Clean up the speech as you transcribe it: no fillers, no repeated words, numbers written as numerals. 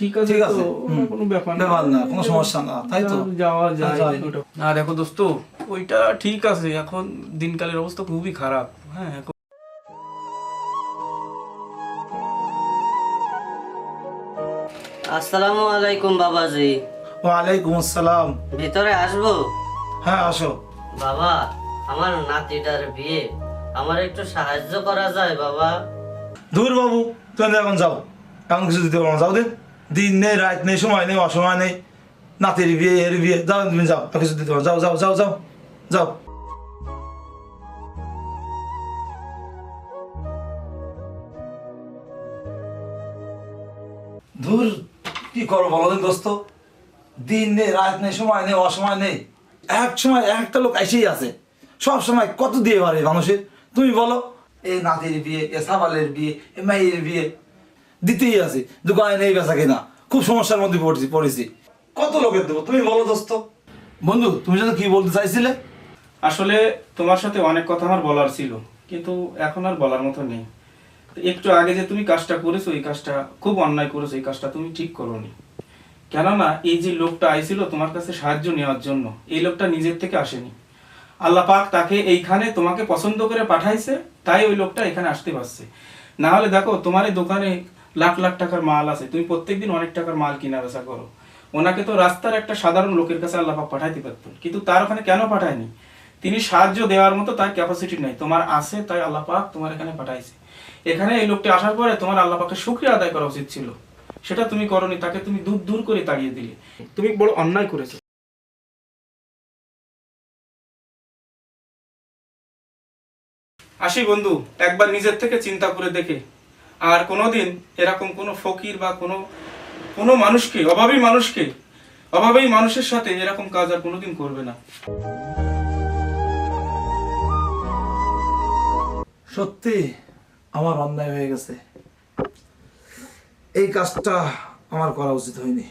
ঠিক আছে, ঠিক আছে, কোনো ব্যাপার ব্যাপার না, কোনো সমস্যা না, তাই তো যাওয়া যায়। যাই। না দেখো দোস্ত, ওইটা ঠিক আছে, এখন দিনকালের অবস্থা খুবই খারাপ। হ্যাঁ, এখন আসসালামু আলাইকুম বাবাজি। ওয়ালাইকুম আসসালাম। ভিতরে আসবো? হ্যাঁ আসো। বাবা, আমার নাতিটার বিয়ে, আমার একটু সাহায্য করা যায় বাবা? দূর বাবু, তুমি এখন যাও, এমন কিছু দিতে পারবো না, যাও দিন। দিন নেই, রাত নেই, সময় নেই, অসময় নেই, নাতির বিয়ে, এর বিয়ে, যাও তুমি যাও, আর কিছু দিতে পারবো না। যাও যাও যাও যাও যাও। দূর, কি করো বলো দিন দোস্ত, দিন নেই, রাত নেই, সময় নেই, অসময় নেই, এক সময় একটা লোক এসেই আছে, সব সময় কত দিয়ে পারে মানুষের, তুমি বলো। এই নাতির বিয়ে, এ সাবালের বিয়ে, এ মেয়ের বিয়ে দিতেই আছে, দোকানে নেই বেচা কিনা, খুব সমস্যার মধ্যে পড়েছি, কত লোকের দেবো তুমি বলো দোস্ত। বন্ধু, তুমি যেন কি বলতে চাইছিলে? আসলে তোমার সাথে অনেক কথা আমার বলার ছিল, কিন্তু এখন আর বলার মতো নেই। একটু আগে যে তুমি কাজটা করেছো, এই কাজটা খুব অন্যায় করেছো, এই কাজটা তুমি ঠিক করোনি। কেননা এই যে লোকটা আইছিল তোমার কাছে সাহায্য নেওয়ার জন্য, এই লোকটা নিজের থেকে আসেনি। আল্লাহ পাক তাকে এইখানে তোমাকে পছন্দ করে পাঠাইছে, তাই ওই লোকটা এখানে আসতে পারছে। না হলে দেখো, তোমার এই দোকানে লাখ লাখ টাকার মাল আছে, তুমি প্রত্যেকদিন অনেক টাকার মাল কিনা বেচা করো। ওনাকে তো রাস্তার একটা সাধারণ লোকের কাছে আল্লাহ পাক পাঠাইতে পারতেন, কিন্তু তার ওখানে কেন পাঠায়নি? তিনি সাহায্য দেওয়ার মতো তার ক্যাপাসিটি নাই, তোমার আছে, তাই আল্লাহ পাক তোমার এখানে পাঠাইছে। এখানে এই লোকটি আসার পরে তোমার আল্লাহ পাকের শুকরিয়া আদায় করা উচিত ছিল, সেটা তুমি করনি, তাকে তুমি দূর দূর করে তাড়িয়ে দিলে। তুমি বড় অন্যায় করেছো। আসি বন্ধু, একবার নিজের থেকে চিন্তা করে দেখে আর কোনোদিন এরকম কোনো ফকির বা কোনো কোনো মানুষকে, অভাবী মানুষের সাথে এরকম কাজ আর কোনোদিন করবে না। সত্যি আমার অন্যায় হয়ে গেছে, এই কাজটা আমার করা উচিত হয়নি।